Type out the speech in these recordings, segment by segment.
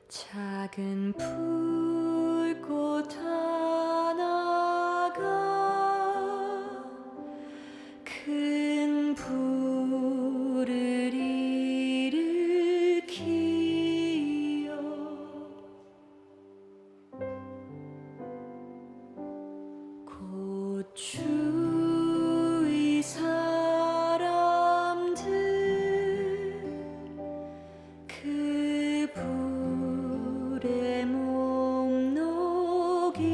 작은 불꽃 하나가 큰 불을 일으키어 곧 주위 사람들 그 불에 몸 녹이듯이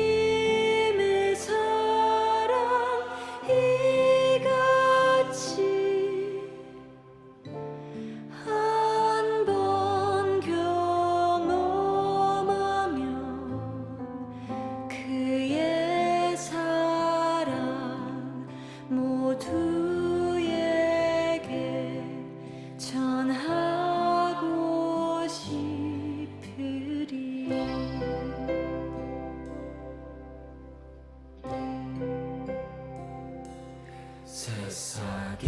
주님의 사랑 이같이 한 번 경험하면 그의 사랑 모두에게 전하고 싶으리. 새싹이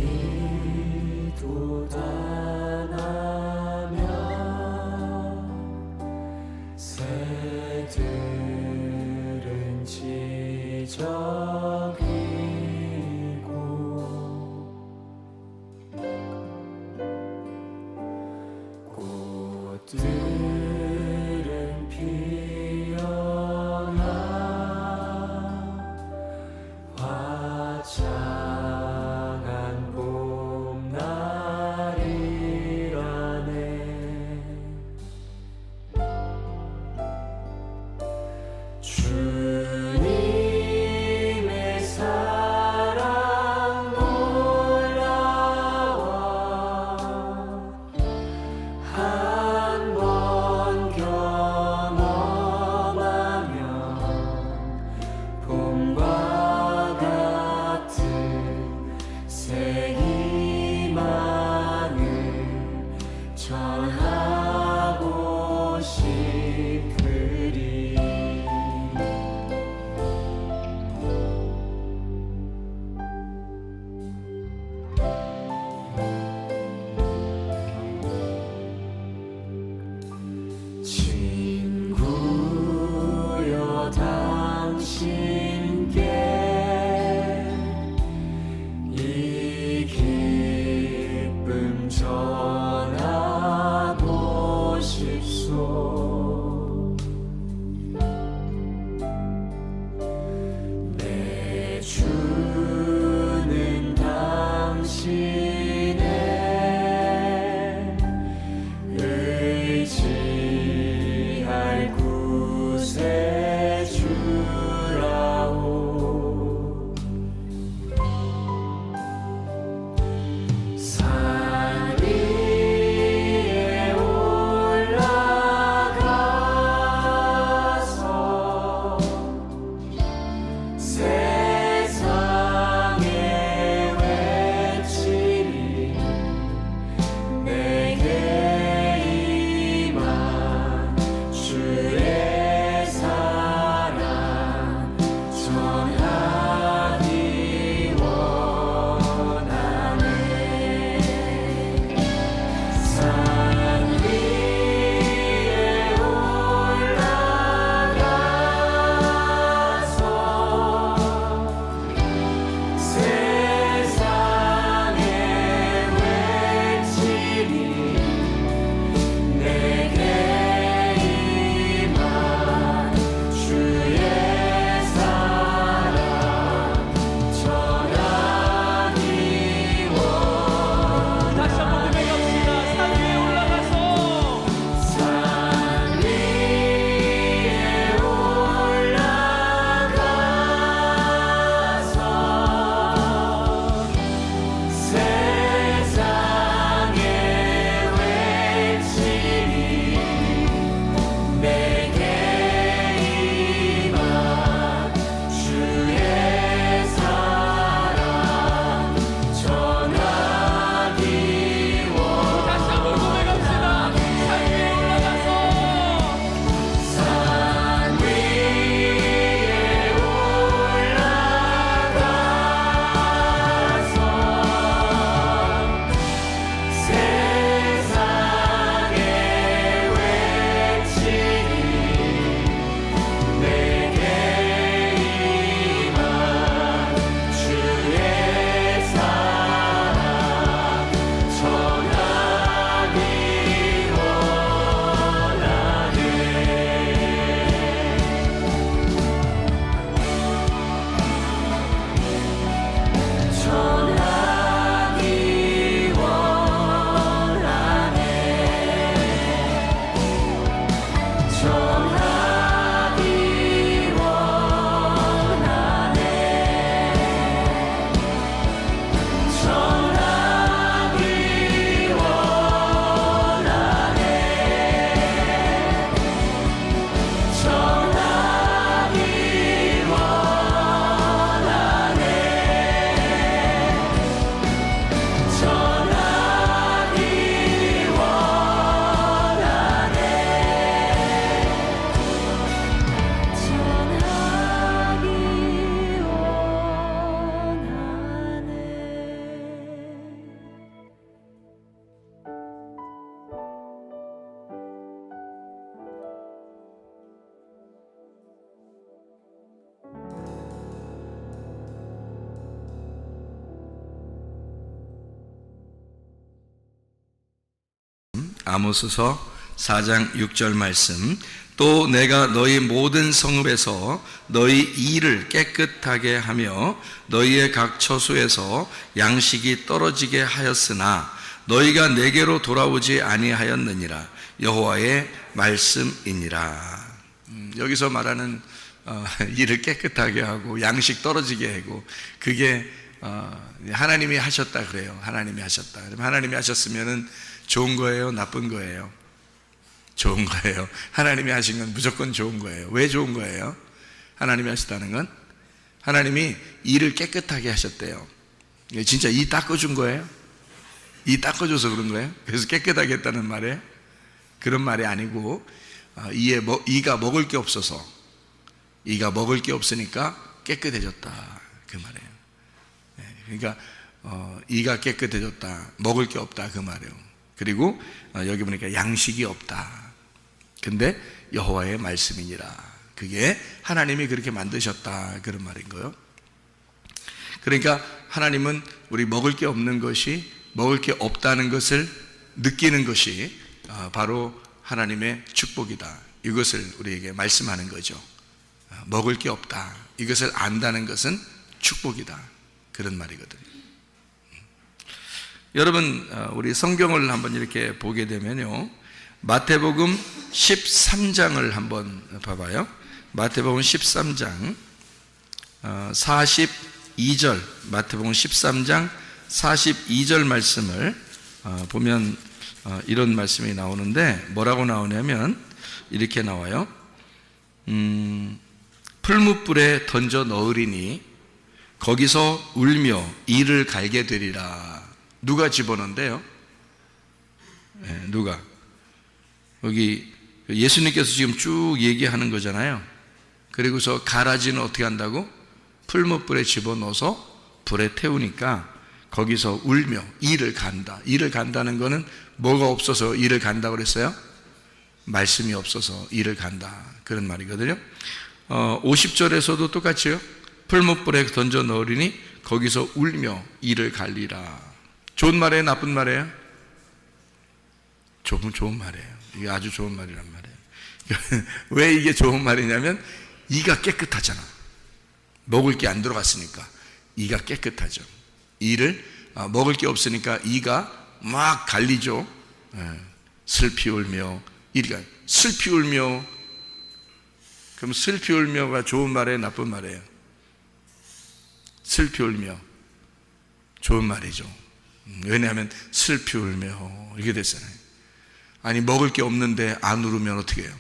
돋아나면 새들은 지저귀고 꽃들은 피어나 화창한 봄날이라네. 주님의 아모스서 4장 6절 말씀. 또 내가 너희 모든 성읍에서 너희 이를 깨끗하게 하며 너희의 각 처소에서 양식이 떨어지게 하였으나 너희가 내게로 돌아오지 아니하였느니라. 여호와의 말씀이니라. 여기서 말하는 이를 깨끗하게 하고 양식 떨어지게 하고, 그게 하나님이 하셨다 그래요. 하나님이 하셨다. 그럼 하나님이 하셨으면은 좋은 거예요, 나쁜 거예요? 좋은 거예요. 하나님이 하신 건 무조건 좋은 거예요. 왜 좋은 거예요? 하나님이 하셨다는 건 하나님이 이를 깨끗하게 하셨대요. 진짜 이 닦아준 거예요? 이 닦아줘서 그런 거예요? 그래서 깨끗하게 했다는 말이에요? 그런 말이 아니고, 이가 먹을 게 없어서, 이가 먹을 게 없으니까 깨끗해졌다, 그 말이에요. 그러니까 이가 깨끗해졌다, 먹을 게 없다, 그 말이에요. 그리고 여기 보니까 양식이 없다. 근데 여호와의 말씀이니라. 그게 하나님이 그렇게 만드셨다, 그런 말인 거예요. 그러니까 하나님은 우리 먹을 게 없는 것이, 먹을 게 없다는 것을 느끼는 것이 바로 하나님의 축복이다, 이것을 우리에게 말씀하는 거죠. 먹을 게 없다, 이것을 안다는 것은 축복이다, 그런 말이거든요. 여러분, 우리 성경을 한번 이렇게 보게 되면요, 마태복음 13장을 한번 봐봐요. 마태복음 13장 42절, 마태복음 13장 42절 말씀을 보면 이런 말씀이 나오는데, 뭐라고 나오냐면 이렇게 나와요. 풀무불에 던져 넣으리니 거기서 울며 이를 갈게 되리라. 누가 집어넣는데요? 네, 누가? 여기 예수님께서 지금 쭉 얘기하는 거잖아요. 그리고서 가라지는 어떻게 한다고? 풀무불에 집어넣어서 불에 태우니까 거기서 울며 이를 간다. 이를 간다는 거는 뭐가 없어서 이를 간다고 그랬어요? 말씀이 없어서 이를 간다, 그런 말이거든요. 50절에서도 똑같이요. 풀무불에 던져 넣으리니 거기서 울며 이를 갈리라. 좋은 말이에요, 나쁜 말이에요? 좋은 말이에요. 이게 아주 좋은 말이란 말이에요. 왜 이게 좋은 말이냐면 이가 깨끗하잖아. 먹을 게 안 들어갔으니까 이가 깨끗하죠. 이를 먹을 게 없으니까 이가 막 갈리죠. 슬피 울며, 이가 슬피 울며. 그럼 슬피 울며가 좋은 말이에요, 나쁜 말이에요? 슬피 울며 좋은 말이죠. 왜냐하면 슬피 울며 이렇게 됐잖아요. 아니, 먹을 게 없는데 안 울으면 어떻게 해요?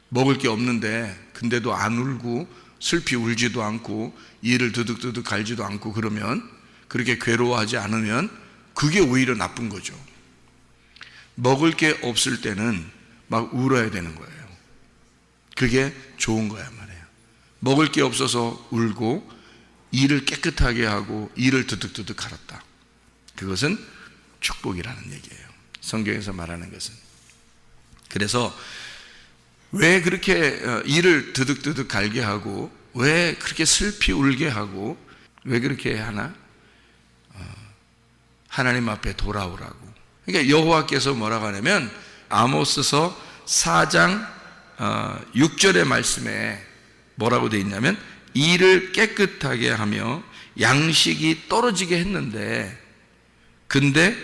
먹을 게 없는데 근데도 안 울고 슬피 울지도 않고 이를 드득드득 갈지도 않고, 그러면, 그렇게 괴로워하지 않으면 그게 오히려 나쁜 거죠. 먹을 게 없을 때는 막 울어야 되는 거예요. 그게 좋은 거야 말이에요. 먹을 게 없어서 울고 이를 깨끗하게 하고 이를 드득드득 갈았다. 그것은 축복이라는 얘기예요, 성경에서 말하는 것은. 그래서 왜 그렇게 이를 드득드득 갈게 하고, 왜 그렇게 슬피 울게 하고, 왜 그렇게 하나? 하나님 앞에 돌아오라고. 그러니까 여호와께서 뭐라고 하냐면 아모스서 4장 6절의 말씀에 뭐라고 되어 있냐면 이를 깨끗하게 하며 양식이 떨어지게 했는데 근데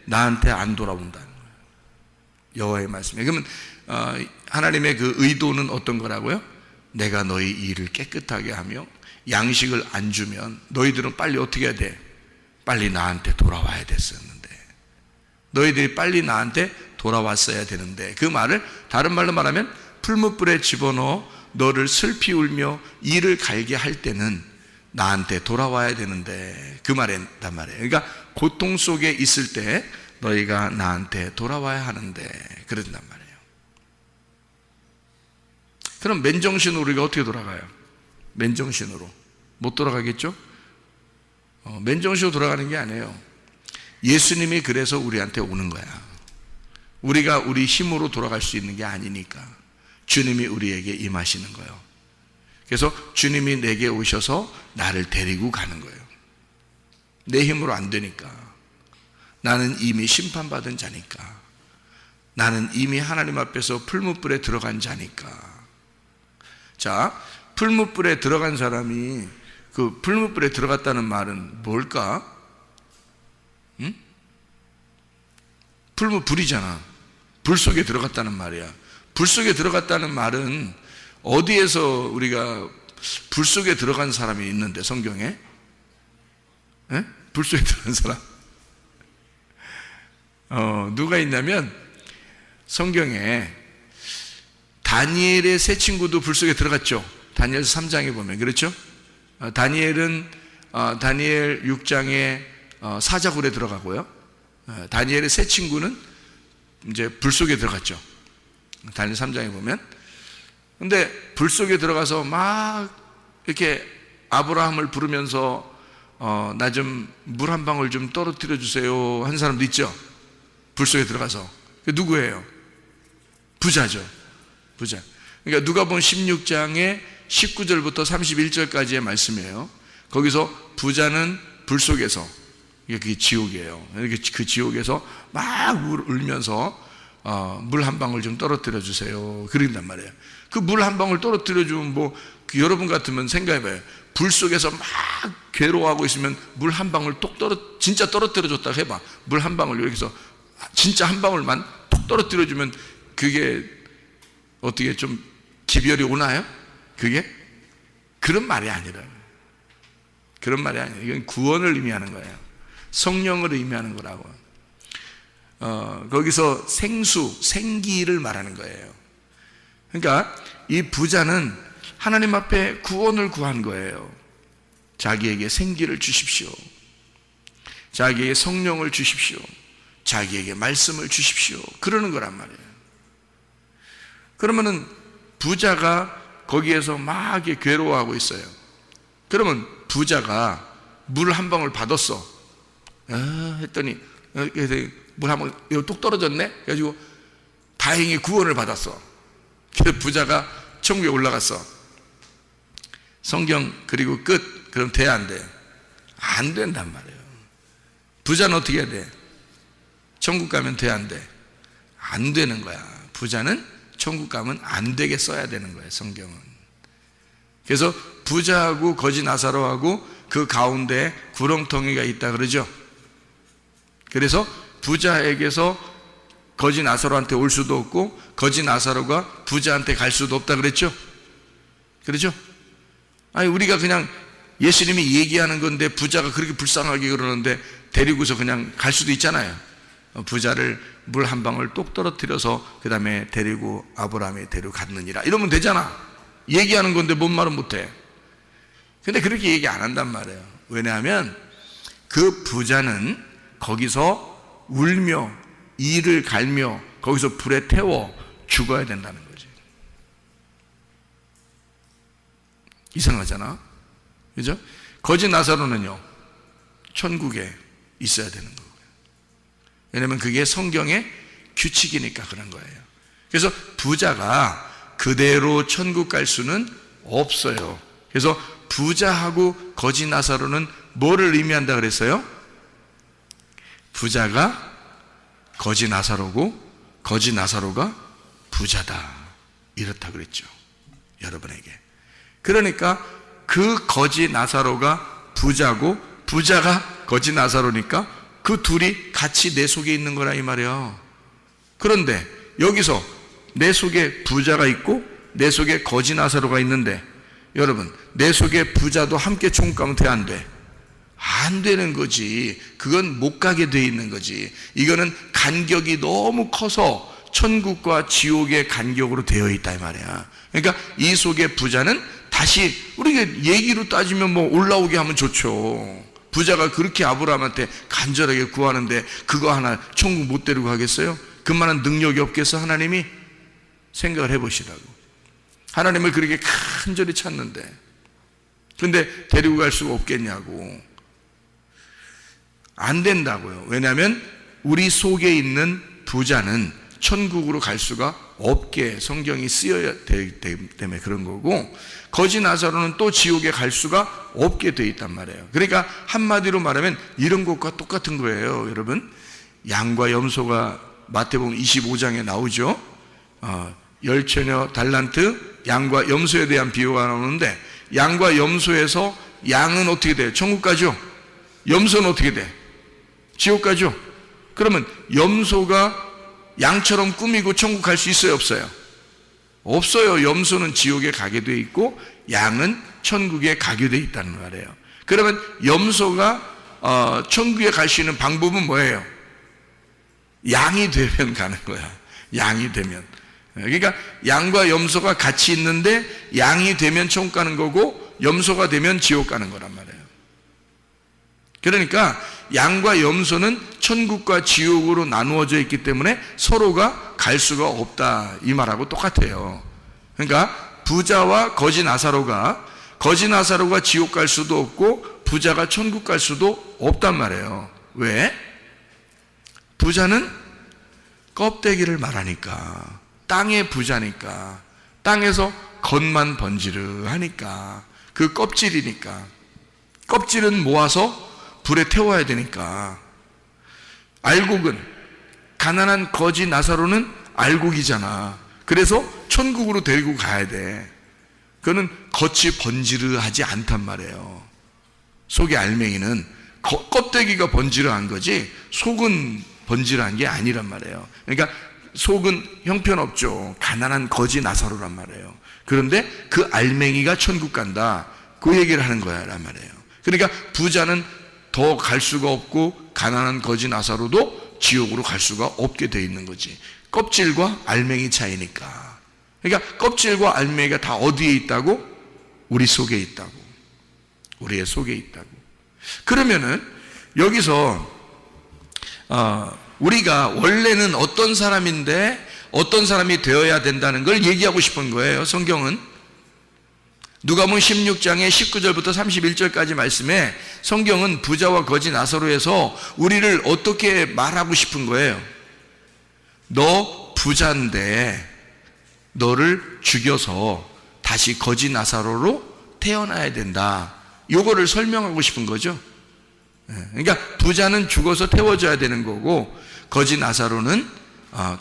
나한테 안 돌아온다는 거예요, 여호와의 말씀에. 그러면 하나님의 그 의도는 어떤 거라고요? 내가 너희 일을 깨끗하게 하며 양식을 안 주면 너희들은 빨리 어떻게 해야 돼? 빨리 나한테 돌아와야 됐었는데, 너희들이 빨리 나한테 돌아왔어야 되는데, 그 말을 다른 말로 말하면 풀무불에 집어넣어 너를 슬피 울며 이를 갈게 할 때는 나한테 돌아와야 되는데, 그 말이란 말이에요. 그러니까 고통 속에 있을 때 너희가 나한테 돌아와야 하는데 그런단 말이에요. 그럼 맨정신으로 우리가 어떻게 돌아가요? 맨정신으로 못 돌아가겠죠? 맨정신으로 돌아가는 게 아니에요. 예수님이 그래서 우리한테 오는 거야. 우리가 우리 힘으로 돌아갈 수 있는 게 아니니까 주님이 우리에게 임하시는 거예요. 그래서 주님이 내게 오셔서 나를 데리고 가는 거예요. 내 힘으로 안 되니까. 나는 이미 심판받은 자니까. 나는 이미 하나님 앞에서 풀무불에 들어간 자니까. 자, 풀무불에 들어간 사람이 그 풀무불에 들어갔다는 말은 뭘까? 응? 풀무불이잖아. 불 속에 들어갔다는 말이야. 불 속에 들어갔다는 말은 어디에서 우리가 불 속에 들어간 사람이 있는데, 성경에? 에? 불 속에 들어간 사람? 누가 있냐면 성경에 다니엘의 세 친구도 불 속에 들어갔죠. 다니엘서 3장에 보면 그렇죠? 다니엘은 다니엘 6장에 사자굴에 들어가고요. 다니엘의 세 친구는 이제 불 속에 들어갔죠. 다니엘 3장에 보면. 근데 불 속에 들어가서 막 이렇게 아브라함을 부르면서 나 좀 물 한 방울 좀 떨어뜨려 주세요 한 사람도 있죠. 불 속에 들어가서. 그 누구예요? 부자죠. 부자. 그러니까 누가복음 16장의 19절부터 31절까지의 말씀이에요. 거기서 부자는 불 속에서, 그게 지옥이에요. 그 지옥에서 막 울면서 물 한 방울 좀 떨어뜨려 주세요 그런단 말이에요. 그 물 한 방울 떨어뜨려 주면 뭐 여러분 같으면 생각해봐요. 불 속에서 막 괴로워하고 있으면 물 한 방울 진짜 떨어뜨려 줬다 해봐. 물 한 방울 여기서 진짜 한 방울만 톡 떨어뜨려 주면 그게 어떻게 좀 기별이 오나요? 그게? 그런 말이 아니라. 그런 말이 아니에요. 이건 구원을 의미하는 거예요. 성령을 의미하는 거라고. 거기서 생기를 말하는 거예요. 그러니까 이 부자는 하나님 앞에 구원을 구한 거예요. 자기에게 생기를 주십시오. 자기에게 성령을 주십시오. 자기에게 말씀을 주십시오. 그러는 거란 말이에요. 그러면은 부자가 거기에서 막 괴로워하고 있어요. 그러면 부자가 물 한 방울 받았어. 했더니 물 한 방울 뚝 떨어졌네. 그래가지고 다행히 구원을 받았어. 그래서 부자가 천국에 올라갔어. 성경 그리고 끝. 그럼 돼, 안 돼? 안 된단 말이에요. 부자는 어떻게 해야 돼? 천국 가면 돼, 안 돼? 안 되는 거야. 부자는 천국 가면 안 되게 써야 되는 거예요, 성경은. 그래서 부자하고 거지 나사로하고 그 가운데 구렁텅이가 있다 그러죠. 그래서 부자에게서 거지 나사로한테 올 수도 없고 거지 나사로가 부자한테 갈 수도 없다 그랬죠. 그렇죠? 아니 우리가 그냥 예수님이 얘기하는 건데 부자가 그렇게 불쌍하게 그러는데 데리고서 그냥 갈 수도 있잖아요. 부자를 물 한 방울 똑 떨어뜨려서 그 다음에 데리고 아브라함이 데려갔느니라 이러면 되잖아. 얘기하는 건데 뭔 말은 못해. 근데 그렇게 얘기 안 한단 말이에요. 왜냐하면 그 부자는 거기서 울며 이를 갈며 거기서 불에 태워 죽어야 된다는 거지. 이상하잖아. 그죠? 거지 나사로는요 천국에 있어야 되는 거고요. 왜냐하면 그게 성경의 규칙이니까 그런 거예요. 그래서 부자가 그대로 천국 갈 수는 없어요. 그래서 부자하고 거지 나사로는 뭐를 의미한다 그랬어요? 부자가 거지 나사로고 거지 나사로가 부자다 이렇다 그랬죠. 여러분에게. 그러니까 그 거지 나사로가 부자고 부자가 거지 나사로니까 그 둘이 같이 내 속에 있는 거라 이 말이야. 그런데 여기서 내 속에 부자가 있고 내 속에 거지 나사로가 있는데 여러분 내 속에 부자도 함께 천국 가면 돼, 안 돼? 안 되는 거지. 그건 못 가게 돼 있는 거지. 이거는 간격이 너무 커서 천국과 지옥의 간격으로 되어 있다 이 말이야. 그러니까 이 속에 부자는 다시 우리가 얘기로 따지면 뭐 올라오게 하면 좋죠. 부자가 그렇게 아브라함한테 간절하게 구하는데 그거 하나 천국 못 데리고 가겠어요? 그만한 능력이 없겠어? 하나님이? 생각을 해보시라고. 하나님을 그렇게 간절히 찾는데 근데 데리고 갈 수가 없겠냐고. 안 된다고요. 왜냐하면 우리 속에 있는 부자는 천국으로 갈 수가 없게 성경이 쓰여야 되기 때문에 그런 거고 거지 나사로는 또 지옥에 갈 수가 없게 돼 있단 말이에요. 그러니까 한마디로 말하면 이런 것과 똑같은 거예요. 여러분 양과 염소가 마태복음 25장에 나오죠. 열처녀 달란트, 양과 염소에 대한 비유가 나오는데, 양과 염소에서 양은 어떻게 돼? 천국 가죠. 염소는 어떻게 돼? 지옥 가죠. 그러면 염소가 양처럼 꾸미고 천국 갈 수 있어요, 없어요? 없어요. 염소는 지옥에 가게 돼 있고 양은 천국에 가게 돼 있다는 말이에요. 그러면 염소가 천국에 갈 수 있는 방법은 뭐예요? 양이 되면 가는 거야. 양이 되면. 그러니까 양과 염소가 같이 있는데 양이 되면 천국 가는 거고 염소가 되면 지옥 가는 거란 말이에요. 그러니까 양과 염소는 천국과 지옥으로 나누어져 있기 때문에 서로가 갈 수가 없다, 이 말하고 똑같아요. 그러니까 부자와 거지 나사로가 지옥 갈 수도 없고 부자가 천국 갈 수도 없단 말이에요. 왜? 부자는 껍데기를 말하니까, 땅의 부자니까, 땅에서 겉만 번지르하니까, 그 껍질이니까, 껍질은 모아서 불에 태워야 되니까. 알곡은, 가난한 거지 나사로는 알곡이잖아. 그래서 천국으로 데리고 가야 돼. 그거는 겉이 번지르하지 않단 말이에요. 속의 알맹이는 껍데기가 번지르한 거지 속은 번지르한 게 아니란 말이에요. 그러니까 속은 형편없죠. 가난한 거지 나사로란 말이에요. 그런데 그 알맹이가 천국 간다, 그 얘기를 하는 거야 란 말이에요. 그러니까 부자는 더 갈 수가 없고 가난한 거지 나사로도 지옥으로 갈 수가 없게 돼 있는 거지. 껍질과 알맹이 차이니까. 그러니까 껍질과 알맹이가 다 어디에 있다고? 우리 속에 있다고. 우리의 속에 있다고. 그러면은 여기서 우리가 원래는 어떤 사람인데 어떤 사람이 되어야 된다는 걸 얘기하고 싶은 거예요. 성경은 누가복음 16장의 19절부터 31절까지 말씀에 성경은 부자와 거지 나사로에서 우리를 어떻게 말하고 싶은 거예요? 너 부자인데 너를 죽여서 다시 거지 나사로로 태어나야 된다, 요거를 설명하고 싶은 거죠. 그러니까 부자는 죽어서 태워져야 되는 거고 거지 나사로는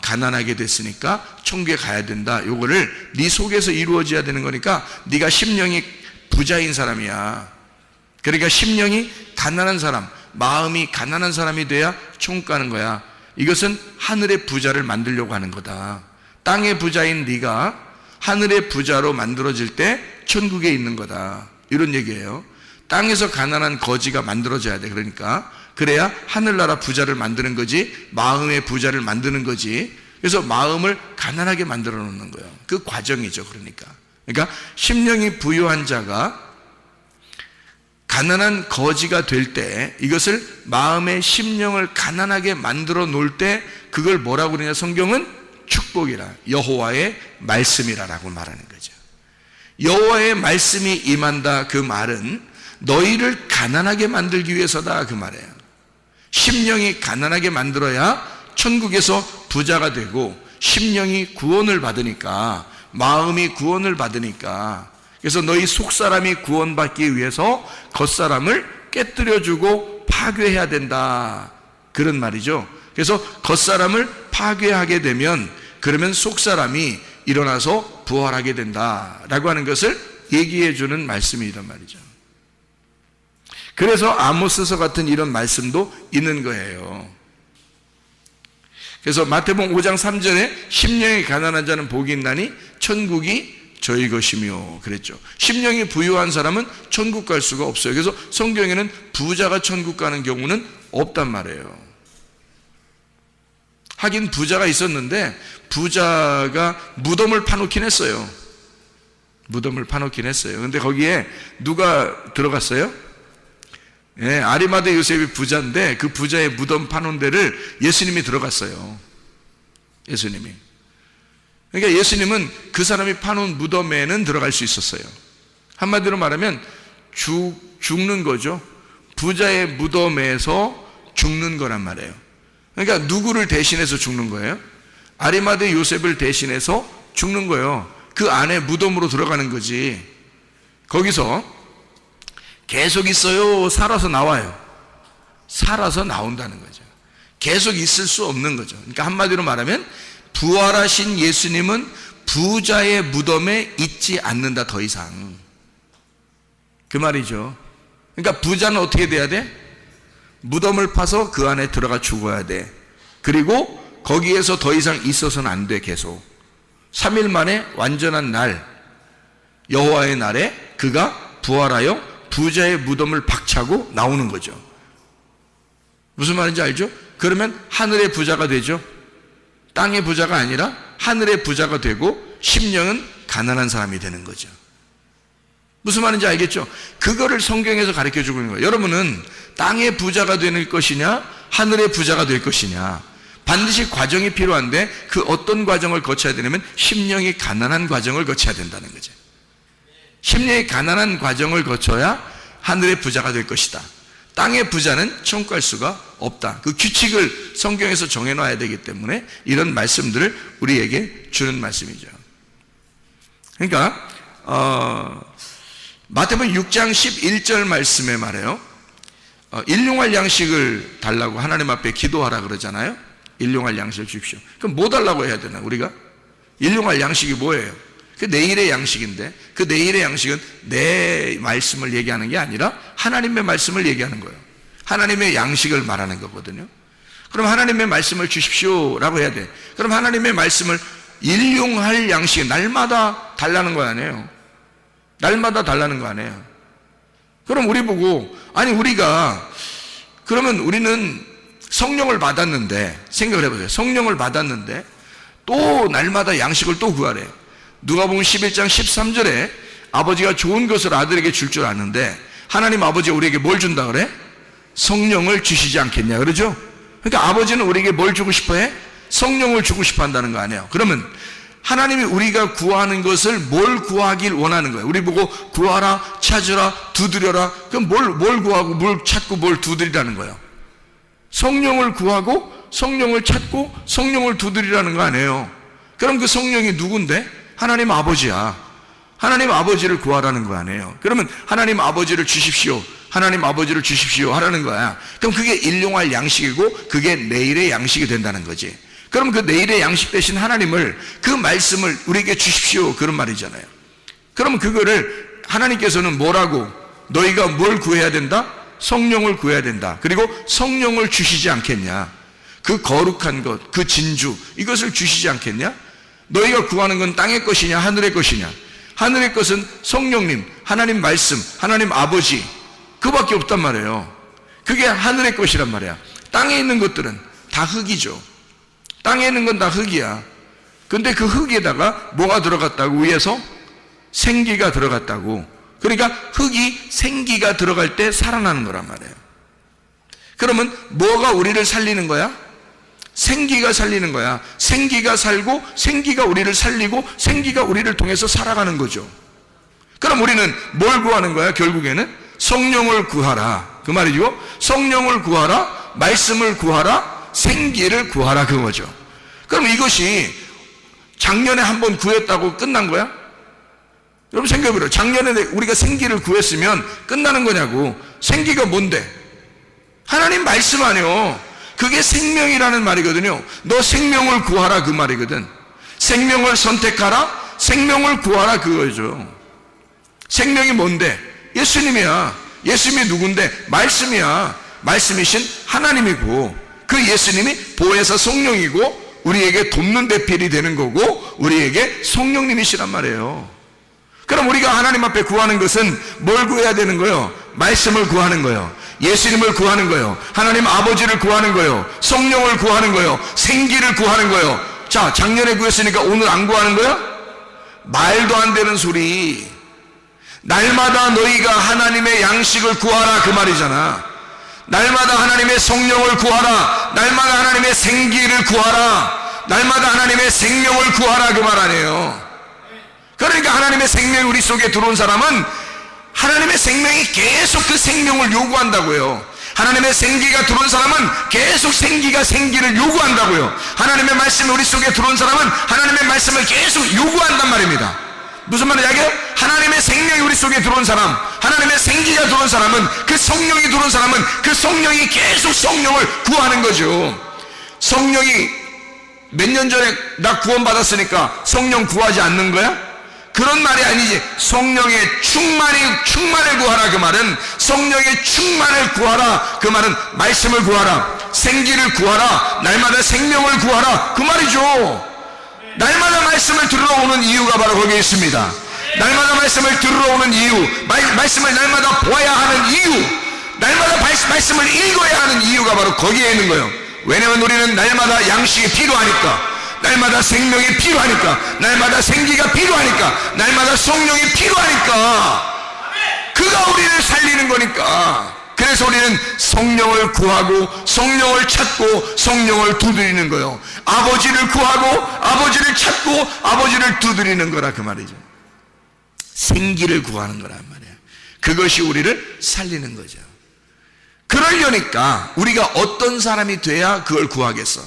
가난하게 됐으니까 천국에 가야 된다, 요거를 네 속에서 이루어져야 되는 거니까 네가 심령이 부자인 사람이야. 그러니까 심령이 가난한 사람, 마음이 가난한 사람이 돼야 천국 가는 거야. 이것은 하늘의 부자를 만들려고 하는 거다. 땅의 부자인 네가 하늘의 부자로 만들어질 때 천국에 있는 거다, 이런 얘기예요. 땅에서 가난한 거지가 만들어져야 돼. 그러니까 그래야 하늘나라 부자를 만드는 거지, 마음의 부자를 만드는 거지. 그래서 마음을 가난하게 만들어 놓는 거예요. 그 과정이죠. 그러니까 심령이 부유한 자가 가난한 거지가 될 때, 이것을 마음의 심령을 가난하게 만들어 놓을 때 그걸 뭐라고 그러냐, 성경은 축복이라, 여호와의 말씀이라라고 말하는 거죠. 여호와의 말씀이 임한다, 그 말은 너희를 가난하게 만들기 위해서다, 그 말이에요. 심령이 가난하게 만들어야 천국에서 부자가 되고 심령이 구원을 받으니까, 마음이 구원을 받으니까. 그래서 너희 속사람이 구원받기 위해서 겉사람을 깨뜨려주고 파괴해야 된다, 그런 말이죠. 그래서 겉사람을 파괴하게 되면 그러면 속사람이 일어나서 부활하게 된다라고 하는 것을 얘기해 주는 말씀이란 말이죠. 그래서 아모스서 같은 이런 말씀도 있는 거예요. 그래서 마태복음 5장 3절에 심령이 가난한 자는 복이 있나니 천국이 저희 것이며 그랬죠. 심령이 부유한 사람은 천국 갈 수가 없어요. 그래서 성경에는 부자가 천국 가는 경우는 없단 말이에요. 하긴 부자가 있었는데 부자가 무덤을 파놓긴 했어요. 무덤을 파놓긴 했어요. 근데 거기에 누가 들어갔어요? 아리마대 요셉이 부자인데 그 부자의 무덤 파놓은 데를 예수님이 들어갔어요. 예수님이. 그러니까 예수님은 그 사람이 파놓은 무덤에는 들어갈 수 있었어요. 한마디로 말하면 죽는 거죠. 부자의 무덤에서 죽는 거란 말이에요. 그러니까 누구를 대신해서 죽는 거예요? 아리마대 요셉을 대신해서 죽는 거예요. 그 안에 무덤으로 들어가는 거지. 거기서 계속 있어요? 살아서 나와요? 살아서 나온다는 거죠. 계속 있을 수 없는 거죠. 그러니까 한마디로 말하면 부활하신 예수님은 부자의 무덤에 있지 않는다, 더 이상. 그 말이죠. 그러니까 부자는 어떻게 돼야 돼? 무덤을 파서 그 안에 들어가 죽어야 돼. 그리고 거기에서 더 이상 있어서는 안 돼. 계속 3일 만에 완전한 날, 여호와의 날에 그가 부활하여 부자의 무덤을 박차고 나오는 거죠. 무슨 말인지 알죠? 그러면 하늘의 부자가 되죠. 땅의 부자가 아니라 하늘의 부자가 되고 심령은 가난한 사람이 되는 거죠. 무슨 말인지 알겠죠? 그거를 성경에서 가르쳐주고 있는 거예요. 여러분은 땅의 부자가 되는 것이냐 하늘의 부자가 될 것이냐, 반드시 과정이 필요한데 그 어떤 과정을 거쳐야 되냐면 심령이 가난한 과정을 거쳐야 된다는 거죠. 심령이 가난한 과정을 거쳐야 하늘의 부자가 될 것이다. 땅의 부자는 천국 갈 수가 없다. 그 규칙을 성경에서 정해놔야 되기 때문에 이런 말씀들을 우리에게 주는 말씀이죠. 그러니까 마태복음 6장 11절 말씀에 말해요. 일용할 양식을 달라고 하나님 앞에 기도하라 그러잖아요. 일용할 양식을 주십시오. 그럼 뭐 달라고 해야 되나 우리가? 일용할 양식이 뭐예요? 그 내일의 양식인데, 그 내일의 양식은 내 말씀을 얘기하는 게 아니라 하나님의 말씀을 얘기하는 거예요. 하나님의 양식을 말하는 거거든요. 그럼 하나님의 말씀을 주십시오라고 해야 돼. 그럼 하나님의 말씀을 일용할 양식, 날마다 달라는 거 아니에요. 날마다 달라는 거 아니에요. 그럼 우리 보고, 아니 우리가, 그러면 우리는 성령을 받았는데, 생각을 해보세요. 성령을 받았는데 또 날마다 양식을 또 구하래요. 누가복음 11장 13절에 아버지가 좋은 것을 아들에게 줄 줄 아는데 하나님 아버지가 우리에게 뭘 준다 그래? 성령을 주시지 않겠냐 그러죠? 그러니까 아버지는 우리에게 뭘 주고 싶어 해? 성령을 주고 싶어 한다는 거 아니에요. 그러면 하나님이 우리가 구하는 것을 뭘 구하길 원하는 거예요. 우리 보고 구하라, 찾으라, 두드려라. 그럼 뭘 구하고 뭘 찾고 뭘 두드리라는 거예요. 성령을 구하고 성령을 찾고 성령을 두드리라는 거 아니에요. 그럼 그 성령이 누군데? 하나님 아버지야. 하나님 아버지를 구하라는 거 아니에요. 그러면 하나님 아버지를 주십시오, 하나님 아버지를 주십시오 하라는 거야. 그럼 그게 일용할 양식이고 그게 내일의 양식이 된다는 거지. 그럼 그 내일의 양식 대신 하나님을, 그 말씀을 우리에게 주십시오 그런 말이잖아요. 그럼 그거를 하나님께서는 뭐라고, 너희가 뭘 구해야 된다? 성령을 구해야 된다. 그리고 성령을 주시지 않겠냐. 그 거룩한 것, 그 진주, 이것을 주시지 않겠냐? 너희가 구하는 건 땅의 것이냐 하늘의 것이냐? 하늘의 것은 성령님, 하나님 말씀, 하나님 아버지, 그밖에 없단 말이에요. 그게 하늘의 것이란 말이야. 땅에 있는 것들은 다 흙이죠. 땅에 있는 건 다 흙이야. 근데 그 흙에다가 뭐가 들어갔다고? 위에서 생기가 들어갔다고. 그러니까 흙이 생기가 들어갈 때 살아나는 거란 말이에요. 그러면 뭐가 우리를 살리는 거야? 생기가 살리는 거야. 생기가 살고 생기가 우리를 살리고 생기가 우리를 통해서 살아가는 거죠. 그럼 우리는 뭘 구하는 거야? 결국에는 성령을 구하라 그 말이죠. 성령을 구하라, 말씀을 구하라, 생기를 구하라 그거죠. 그럼 이것이 작년에 한번 구했다고 끝난 거야? 여러분 생각해보세요. 작년에 우리가 생기를 구했으면 끝나는 거냐고. 생기가 뭔데? 하나님 말씀 아니요. 그게 생명이라는 말이거든요. 너 생명을 구하라 그 말이거든. 생명을 선택하라, 생명을 구하라 그거죠. 생명이 뭔데? 예수님이야. 예수님이 누군데? 말씀이야. 말씀이신 하나님이고 그 예수님이 보혜사 성령이고 우리에게 돕는 대필이 되는 거고 우리에게 성령님이시란 말이에요. 그럼 우리가 하나님 앞에 구하는 것은 뭘 구해야 되는 거예요? 말씀을 구하는 거예요. 예수님을 구하는 거예요. 하나님 아버지를 구하는 거예요. 성령을 구하는 거예요. 생기를 구하는 거예요. 자, 작년에 구했으니까 오늘 안 구하는 거야? 말도 안 되는 소리. 날마다 너희가 하나님의 양식을 구하라 그 말이잖아. 날마다 하나님의 성령을 구하라, 날마다 하나님의 생기를 구하라, 날마다 하나님의 생명을 구하라 그 말 아니에요. 그러니까 하나님의 생명이 우리 속에 들어온 사람은 하나님의 생명이 계속 그 생명을 요구한다고요. 하나님의 생기가 들어온 사람은 계속 생기를 요구한다고요. 하나님의 말씀이 우리 속에 들어온 사람은 하나님의 말씀을 계속 요구한단 말입니다. 무슨 말이냐? 하나님의 생명이 우리 속에 들어온 사람, 하나님의 생기가 들어온 사람은, 그 성령이 들어온 사람은 그 성령이 계속 성령을 구하는 거죠. 성령이 몇 년 전에 나 구원받았으니까 성령 구하지 않는 거야? 그런 말이 아니지. 성령의 충만을 구하라. 그 말은 성령의 충만을 구하라. 그 말은 말씀을 구하라, 생기를 구하라, 날마다 생명을 구하라, 그 말이죠. 날마다 말씀을 들으러 오는 이유가 바로 거기에 있습니다. 날마다 말씀을 들으러 오는 이유, 말씀을 날마다 보아야 하는 이유, 날마다 말씀을 읽어야 하는 이유가 바로 거기에 있는 거예요. 왜냐하면 우리는 날마다 양식이 필요하니까, 날마다 생명이 필요하니까, 날마다 생기가 필요하니까, 날마다 성령이 필요하니까, 그가 우리를 살리는 거니까. 그래서 우리는 성령을 구하고 성령을 찾고 성령을 두드리는 거예요. 아버지를 구하고 아버지를 찾고 아버지를 두드리는 거라, 그 말이죠. 생기를 구하는 거란 말이에요. 그것이 우리를 살리는 거죠. 그러려니까 우리가 어떤 사람이 돼야 그걸 구하겠어?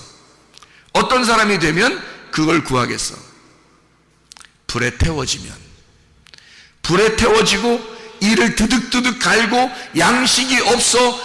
어떤 사람이 되면 그걸 구하겠어? 불에 태워지면, 불에 태워지고 이를 드득드득 갈고 양식이 없어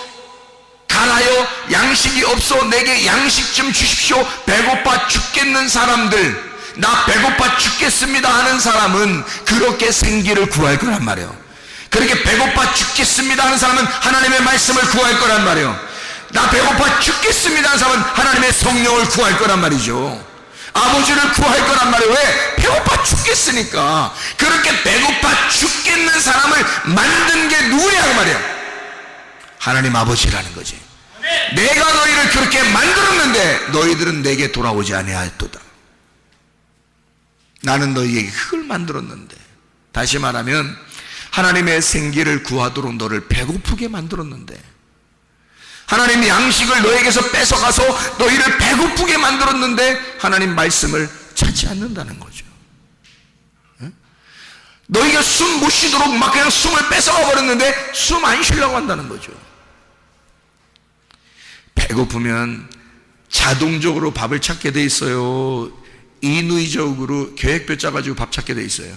갈아요, 양식이 없어 내게 양식 좀 주십시오, 배고파 죽겠는 사람들, 나 배고파 죽겠습니다 하는 사람은 그렇게 생기를 구할 거란 말이에요. 그렇게 배고파 죽겠습니다 하는 사람은 하나님의 말씀을 구할 거란 말이에요. 나 배고파 죽겠습니다 하는 사람은 하나님의 성령을 구할 거란 말이죠. 아버지를 구할 거란 말이에요. 왜? 배고파 죽겠으니까. 그렇게 배고파 죽겠는 사람을 만든 게 누구냐 그 말이에요. 하나님 아버지라는 거지. 내가 너희를 그렇게 만들었는데 너희들은 내게 돌아오지 아니하였도다. 나는 너희에게 그걸 만들었는데, 다시 말하면 하나님의 생기를 구하도록 너를 배고프게 만들었는데, 하나님의 양식을 너에게서 뺏어가서 너희를 배고프게 만들었는데 하나님 말씀을 찾지 않는다는 거죠. 너희가 숨 못 쉬도록 막 그냥 숨을 뺏어가 버렸는데 숨 안 쉬려고 한다는 거죠. 배고프면 자동적으로 밥을 찾게 돼 있어요. 인위적으로 계획표 짜가지고 밥 찾게 돼 있어요.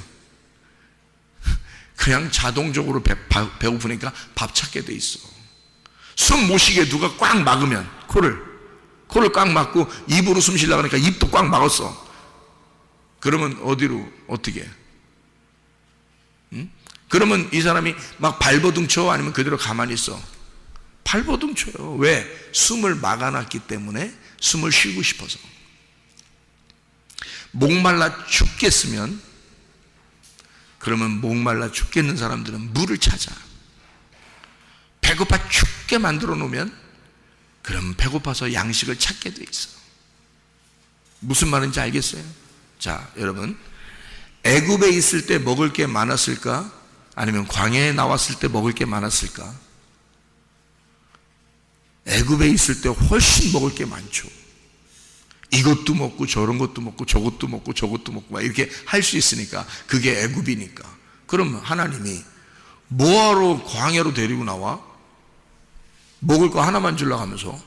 그냥 자동적으로 배고프니까 밥 찾게 돼 있어. 숨 못 쉬게 누가 꽉 막으면, 코를 꽉 막고 입으로 숨 쉬려고 하니까 입도 꽉 막았어. 그러면 어디로, 어떻게? 그러면 이 사람이 막 발버둥 쳐? 아니면 그대로 가만히 있어? 발버둥 쳐요. 왜? 숨을 막아놨기 때문에, 숨을 쉬고 싶어서. 목말라 죽겠으면, 그러면 목말라 죽겠는 사람들은 물을 찾아. 배고파 죽게 만들어 놓으면 그럼 배고파서 양식을 찾게 돼 있어. 무슨 말인지 알겠어요? 자, 여러분, 애굽에 있을 때 먹을 게 많았을까? 아니면 광야에 나왔을 때 먹을 게 많았을까? 애굽에 있을 때 훨씬 먹을 게 많죠. 이것도 먹고 저런 것도 먹고 저것도 먹고 저것도 먹고 막 이렇게 할 수 있으니까, 그게 애굽이니까. 그러면 하나님이 뭐하러 광야로 데리고 나와? 먹을 거 하나만 주려고 하면서,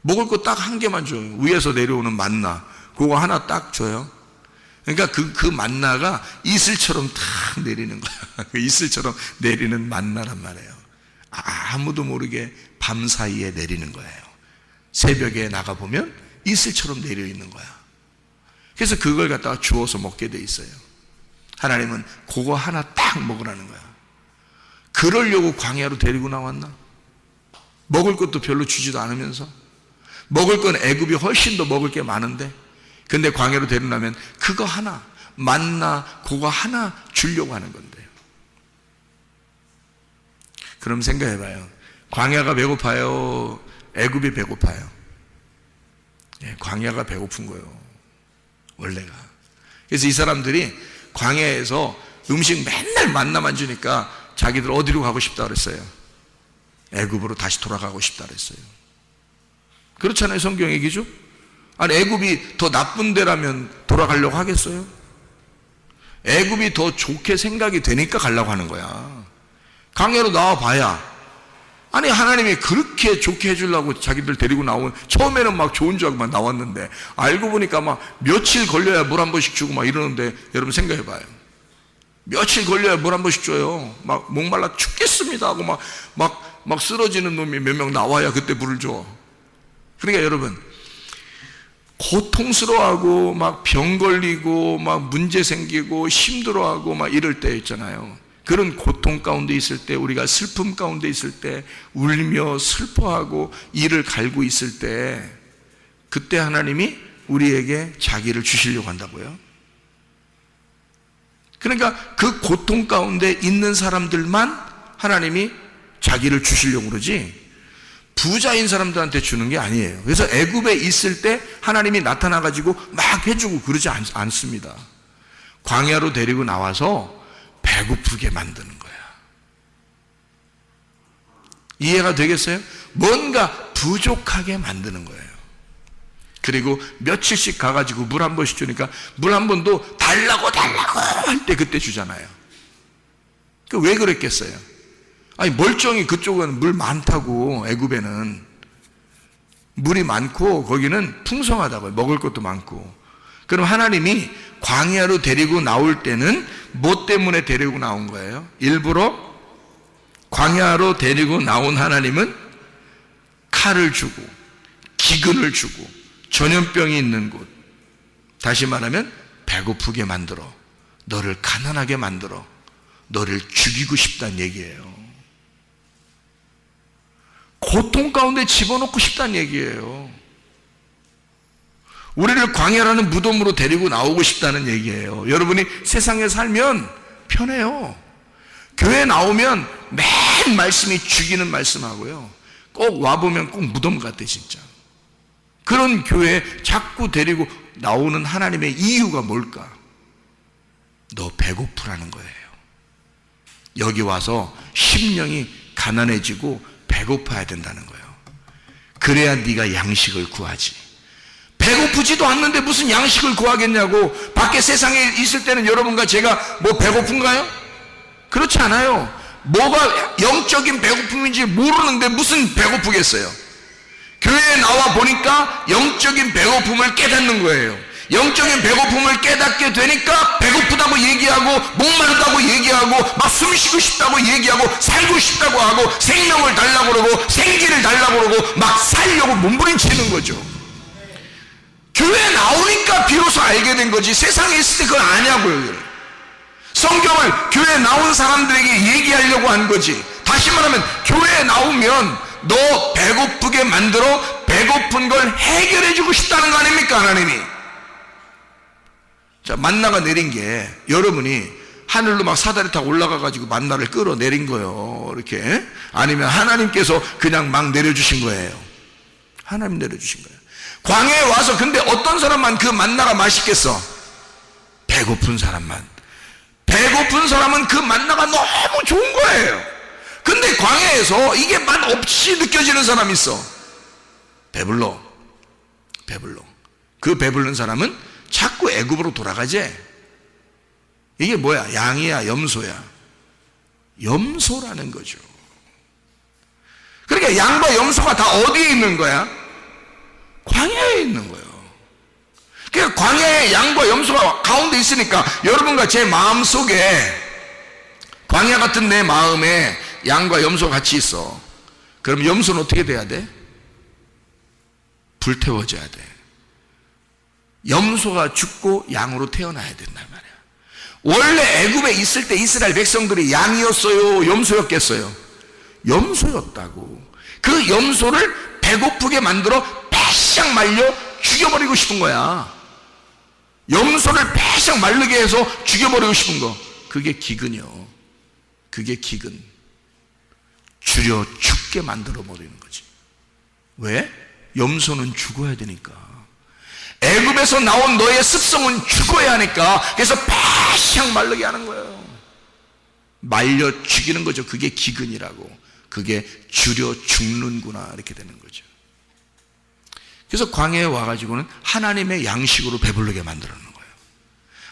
먹을 거 딱 한 개만 줘요. 위에서 내려오는 만나, 그거 하나 딱 줘요. 그러니까 그 만나가 이슬처럼 탁 내리는 거야. 그 이슬처럼 내리는 만나란 말이에요. 아무도 모르게 밤 사이에 내리는 거예요. 새벽에 나가보면 이슬처럼 내려 있는 거야. 그래서 그걸 갖다가 주워서 먹게 돼 있어요. 하나님은 그거 하나 딱 먹으라는 거야. 그러려고 광야로 데리고 나왔나? 먹을 것도 별로 주지도 않으면서, 먹을 건 애굽이 훨씬 더 먹을 게 많은데, 근데 광야로 데리고 나면 그거 하나, 만나 그거 하나 주려고 하는 건데요. 그럼 생각해봐요. 광야가 배고파요? 애굽이 배고파요? 광야가 배고픈 거예요, 원래가. 그래서 이 사람들이 광야에서 음식 맨날 만나만 주니까 자기들 어디로 가고 싶다 그랬어요? 애굽으로 다시 돌아가고 싶다 그랬어요. 그렇잖아요, 성경 얘기죠? 아니, 애굽이 더 나쁜 데라면 돌아가려고 하겠어요? 애굽이 더 좋게 생각이 되니까 가려고 하는 거야. 광야로 나와봐야, 아니 하나님이 그렇게 좋게 해주려고 자기들 데리고 나온, 처음에는 막 좋은 줄 알고 막 나왔는데 알고 보니까 막 며칠 걸려야 물 한 번씩 주고 막 이러는데, 여러분 생각해봐요. 며칠 걸려야 물 한 번씩 줘요. 막 목말라 죽겠습니다 하고 막 쓰러지는 놈이 몇 명 나와야 그때 물을 줘. 그러니까 여러분, 고통스러워하고 막 병 걸리고 막 문제 생기고 힘들어하고 막 이럴 때 있잖아요. 그런 고통 가운데 있을 때, 우리가 슬픔 가운데 있을 때, 울며 슬퍼하고 이를 갈고 있을 때, 그때 하나님이 우리에게 자기를 주시려고 한다고요. 그러니까 그 고통 가운데 있는 사람들만 하나님이 자기를 주시려고 그러지, 부자인 사람들한테 주는 게 아니에요. 그래서 애굽에 있을 때 하나님이 나타나가지고 막 해주고 그러지 않습니다. 광야로 데리고 나와서 배고프게 만드는 거야. 이해가 되겠어요? 뭔가 부족하게 만드는 거예요. 그리고 며칠씩 가가지고 물 한 번씩 주니까 물 한 번도 달라고 할 때 그때 주잖아요. 왜 그랬겠어요? 아니, 멀쩡히 그쪽은 물 많다고, 애굽에는 물이 많고 거기는 풍성하다고요. 먹을 것도 많고. 그럼 하나님이 광야로 데리고 나올 때는 뭐 때문에 데리고 나온 거예요? 일부러 광야로 데리고 나온 하나님은 칼을 주고 기근을 주고 전염병이 있는 곳, 다시 말하면 배고프게 만들어, 너를 가난하게 만들어, 너를 죽이고 싶다는 얘기예요. 고통 가운데 집어넣고 싶다는 얘기예요. 우리를 광야라는 무덤으로 데리고 나오고 싶다는 얘기예요. 여러분이 세상에 살면 편해요. 교회 나오면 맨 말씀이 죽이는 말씀하고요, 꼭 와보면 꼭 무덤 같아 진짜. 그런 교회에 자꾸 데리고 나오는 하나님의 이유가 뭘까? 너 배고프라는 거예요. 여기 와서 심령이 가난해지고 배고파야 된다는 거예요. 그래야 네가 양식을 구하지. 배고프지도 않는데 무슨 양식을 구하겠냐고. 밖에 세상에 있을 때는 여러분과 제가 뭐 배고픈가요? 그렇지 않아요. 뭐가 영적인 배고픔인지 모르는데 무슨 배고프겠어요? 교회에 나와 보니까 영적인 배고픔을 깨닫는 거예요. 영적인 배고픔을 깨닫게 되니까 배고프다고 얘기하고 목마르다고 얘기하고 막 숨쉬고 싶다고 얘기하고 살고 싶다고 하고 생명을 달라고 그러고 생기를 달라고 그러고 막 살려고 몸부림치는 거죠. 교회에 나오니까 비로소 알게 된 거지, 세상에 있을 때 그걸 아냐고요. 성경을 교회에 나온 사람들에게 얘기하려고 한 거지. 다시 말하면 교회에 나오면 너 배고프게 만들어 배고픈 걸 해결해 주고 싶다는 거 아닙니까, 하나님이? 자, 만나가 내린 게 여러분이 하늘로 막 사다리 타고 올라가가지고 만나를 끌어내린 거예요. 이렇게. 아니면 하나님께서 그냥 막 내려주신 거예요. 하나님 내려주신 거예요. 광야에 와서 근데 어떤 사람만 그 만나가 맛있겠어? 배고픈 사람만. 배고픈 사람은 그 만나가 너무 좋은 거예요. 근데 광야에서 이게 맛 없이 느껴지는 사람이 있어. 배불러. 그 배부른 사람은 자꾸 애굽으로 돌아가지. 이게 뭐야? 양이야, 염소야? 염소라는 거죠. 그러니까 양과 염소가 다 어디에 있는 거야? 광야에 있는 거예요. 그러니까 광야에 양과 염소가 가운데 있으니까 여러분과 제 마음 속에, 광야 같은 내 마음에 양과 염소가 같이 있어. 그럼 염소는 어떻게 돼야 돼? 불태워져야 돼. 염소가 죽고 양으로 태어나야 된단 말이야. 원래 애굽에 있을 때 이스라엘 백성들이 양이었어요, 염소였겠어요? 염소였다고. 그 염소를 배고프게 만들어 빼싹 말려 죽여버리고 싶은 거야. 염소를 빼싹 마르게 해서 죽여버리고 싶은 거, 그게 기근이요. 그게 기근. 줄여 죽게 만들어 버리는 거지. 왜? 염소는 죽어야 되니까. 애굽에서 나온 너의 습성은 죽어야 하니까. 그래서 빼싹 마르게 하는 거예요. 말려 죽이는 거죠. 그게 기근이라고. 그게 줄여 죽는구나, 이렇게 되는 거죠. 그래서 광야에 와가지고는 하나님의 양식으로 배부르게 만들어 놓는 거예요.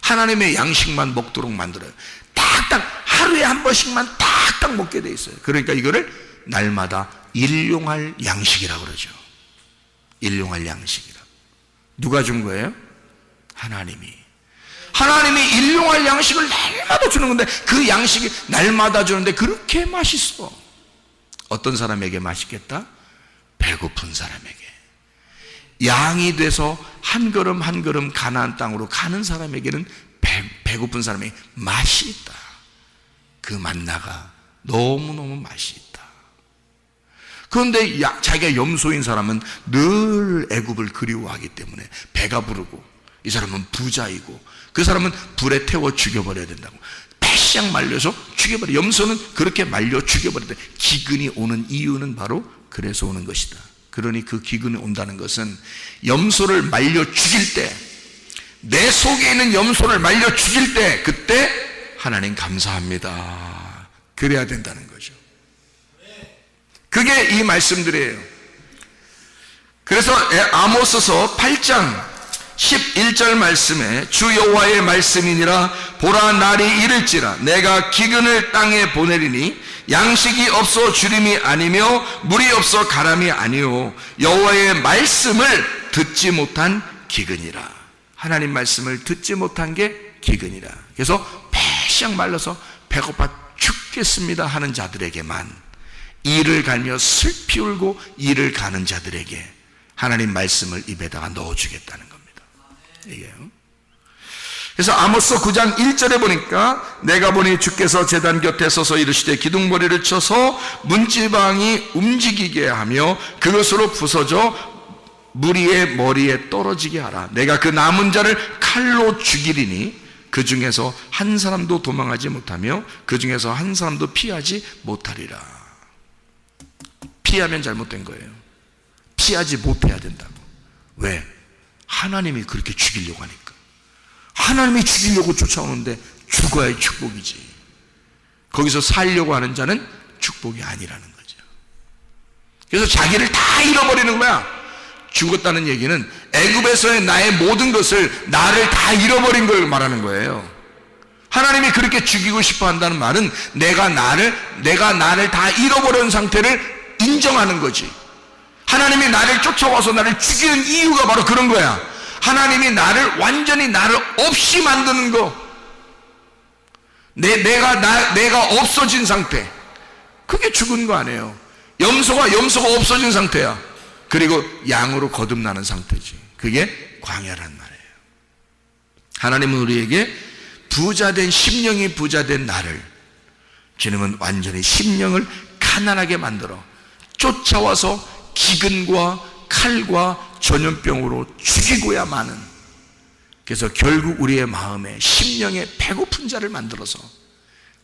하나님의 양식만 먹도록 만들어요. 딱딱 하루에 한 번씩만 딱딱 먹게 돼 있어요. 그러니까 이거를 날마다 일용할 양식이라고 그러죠. 일용할 양식이라. 누가 준 거예요? 하나님이. 하나님이 일용할 양식을 날마다 주는 건데, 그 양식이 날마다 주는데 그렇게 맛있어. 어떤 사람에게 맛있겠다? 배고픈 사람에게. 양이 돼서 한 걸음 한 걸음 가나안 땅으로 가는 사람에게는 배고픈 사람에게 맛이 있다. 그 만나가 너무너무 맛이 있다. 그런데 자기가 염소인 사람은 늘 애굽을 그리워하기 때문에 배가 부르고, 이 사람은 부자이고, 그 사람은 불에 태워 죽여버려야 된다고 패시앙 말려서 죽여버려. 염소는 그렇게 말려 죽여버려야 돼. 기근이 오는 이유는 바로 그래서 오는 것이다. 그러니 그 기근이 온다는 것은 염소를 말려 죽일 때, 내 속에 있는 염소를 말려 죽일 때, 그때 하나님 감사합니다. 그래야 된다는 거죠. 그게 이 말씀들이에요. 그래서 아모스서 8장 11절 말씀에 주 여호와의 말씀이니라. 보라, 날이 이를지라 내가 기근을 땅에 보내리니 양식이 없어 주림이 아니며 물이 없어 가람이 아니요 여호와의 말씀을 듣지 못한 기근이라. 하나님 말씀을 듣지 못한 게 기근이라. 그래서 패시앙 말라서 배고파 죽겠습니다 하는 자들에게만, 이를 갈며 슬피 울고 이를 가는 자들에게 하나님 말씀을 입에다가 넣어주겠다는 겁니다. 이게요. 그래서 아모스 9장 1절에 보니까 내가 보니 주께서 제단 곁에 서서 이르시되 기둥머리를 쳐서 문지방이 움직이게 하며 그것으로 부서져 무리의 머리에 떨어지게 하라. 내가 그 남은 자를 칼로 죽이리니 그 중에서 한 사람도 도망하지 못하며 그 중에서 한 사람도 피하지 못하리라. 피하면 잘못된 거예요. 피하지 못해야 된다고. 왜? 하나님이 그렇게 죽이려고 하니까. 하나님이 죽이려고 쫓아오는데 죽어야 축복이지. 거기서 살려고 하는 자는 축복이 아니라는 거죠. 그래서 자기를 다 잃어버리는 거야. 죽었다는 얘기는 애굽에서의 나의 모든 것을, 나를 다 잃어버린 걸 말하는 거예요. 하나님이 그렇게 죽이고 싶어 한다는 말은 내가 나를 다 잃어버린 상태를 인정하는 거지. 하나님이 나를 쫓아와서 나를 죽이는 이유가 바로 그런 거야. 하나님이 완전히 나를 없이 만드는 거. 내가 없어진 상태. 그게 죽은 거 아니에요. 염소가 없어진 상태야. 그리고 양으로 거듭나는 상태지. 그게 광야란 말이에요. 하나님은 우리에게 부자된, 심령이 부자된 나를, 주님은 완전히 심령을 가난하게 만들어 쫓아와서 기근과 칼과 전염병으로 죽이고야 마는, 그래서 결국 우리의 마음에 심령에 배고픈 자를 만들어서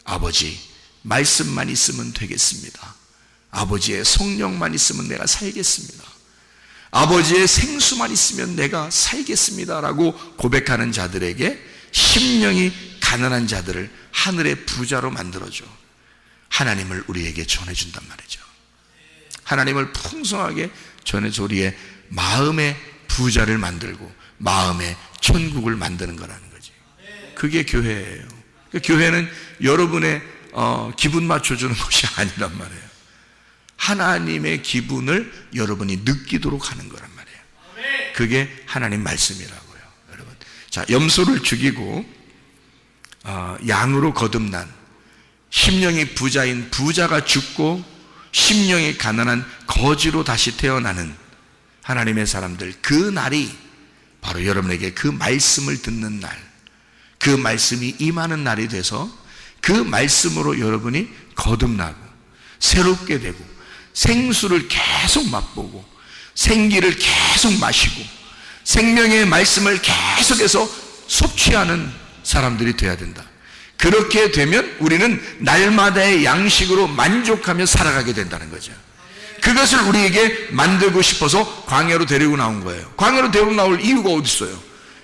아버지 말씀만 있으면 되겠습니다. 아버지의 성령만 있으면 내가 살겠습니다. 아버지의 생수만 있으면 내가 살겠습니다 라고 고백하는 자들에게, 심령이 가난한 자들을 하늘의 부자로 만들어줘 하나님을 우리에게 전해준단 말이죠. 하나님을 풍성하게 전해서 우리의 마음의 부자를 만들고 마음의 천국을 만드는 거라는 거지. 그게 교회예요. 교회는 여러분의 기분 맞춰주는 것이 아니란 말이에요. 하나님의 기분을 여러분이 느끼도록 하는 거란 말이에요. 그게 하나님 말씀이라고요, 여러분. 자, 염소를 죽이고 양으로 거듭난, 심령이 부자인 부자가 죽고 심령이 가난한 거지로 다시 태어나는 하나님의 사람들, 그 날이 바로 여러분에게 그 말씀을 듣는 날, 그 말씀이 임하는 날이 돼서 그 말씀으로 여러분이 거듭나고 새롭게 되고 생수를 계속 맛보고 생기를 계속 마시고 생명의 말씀을 계속해서 섭취하는 사람들이 되어야 된다. 그렇게 되면 우리는 날마다의 양식으로 만족하며 살아가게 된다는 거죠. 그것을 우리에게 만들고 싶어서 광야로 데리고 나온 거예요. 광야로 데리고 나올 이유가 어디 있어요?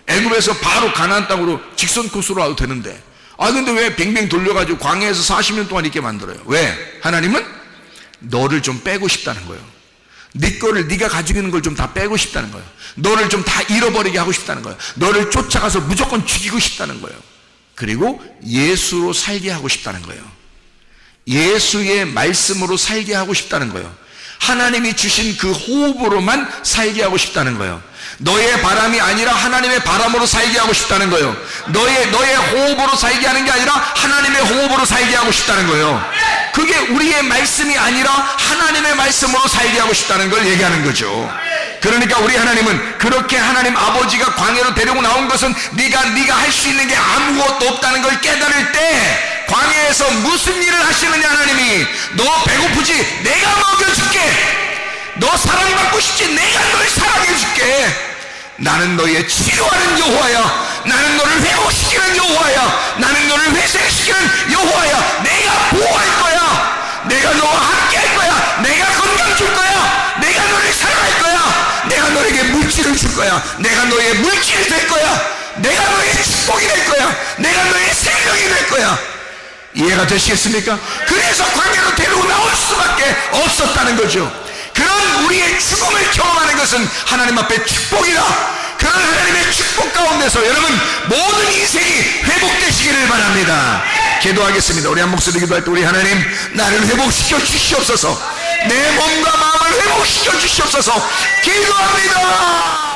애굽에서 바로 가나안 땅으로 직선 코스로 와도 되는데, 근데 왜 뱅뱅 돌려가지고 광야에서 40년 동안 있게 만들어요? 왜? 하나님은 너를 좀 빼고 싶다는 거예요. 네 거를, 네가 가지고 있는 걸 좀 다 빼고 싶다는 거예요. 너를 좀 다 잃어버리게 하고 싶다는 거예요. 너를 쫓아가서 무조건 죽이고 싶다는 거예요. 그리고 예수로 살게 하고 싶다는 거예요. 예수의 말씀으로 살게 하고 싶다는 거예요. 하나님이 주신 그 호흡으로만 살게 하고 싶다는 거예요. 너의 바람이 아니라 하나님의 바람으로 살게 하고 싶다는 거예요. 너의 호흡으로 살게 하는 게 아니라 하나님의 호흡으로 살게 하고 싶다는 거예요. 그게 우리의 말씀이 아니라 하나님의 말씀으로 살게 하고 싶다는 걸 얘기하는 거죠. 그러니까 우리 하나님은 그렇게 하나님 아버지가 광야로 데리고 나온 것은 네가 할 수 있는 게 아무것도 없다는 걸 깨달을 때 광야에서 무슨 일을 하시느냐. 하나님이 너 배고프지? 내가 먹여줄게. 너 사랑받고 싶지? 내가 널 사랑해줄게. 나는 너의 치료하는 여호와야. 나는 너를 회복시키는 여호와야. 나는 너를 회생시키는 여호와야. 내가 보호할 거야. 내가 너와 함께 할 거야. 내가 건강 줄 거야. 내가 너를 사랑할 거야. 내가 너에게 물질을 줄 거야. 내가 너의 물질이 될 거야. 내가 너의 축복이 될 거야. 내가 너의 생명이 될 거야. 이해가 되시겠습니까? 그래서 광야로 데리고 나올 수밖에 없었다는 거죠. 그런 우리의 죽음을 경험하는 것은 하나님 앞에 축복이다. 그런 하나님의 축복 가운데서 여러분 모든 인생이 회복되시기를 바랍니다. 기도하겠습니다. 우리 한 목소리 기도할 때 우리 하나님, 나를 회복시켜 주시옵소서. 내 몸과 마음을 회복시켜 주시옵소서. 기도합니다.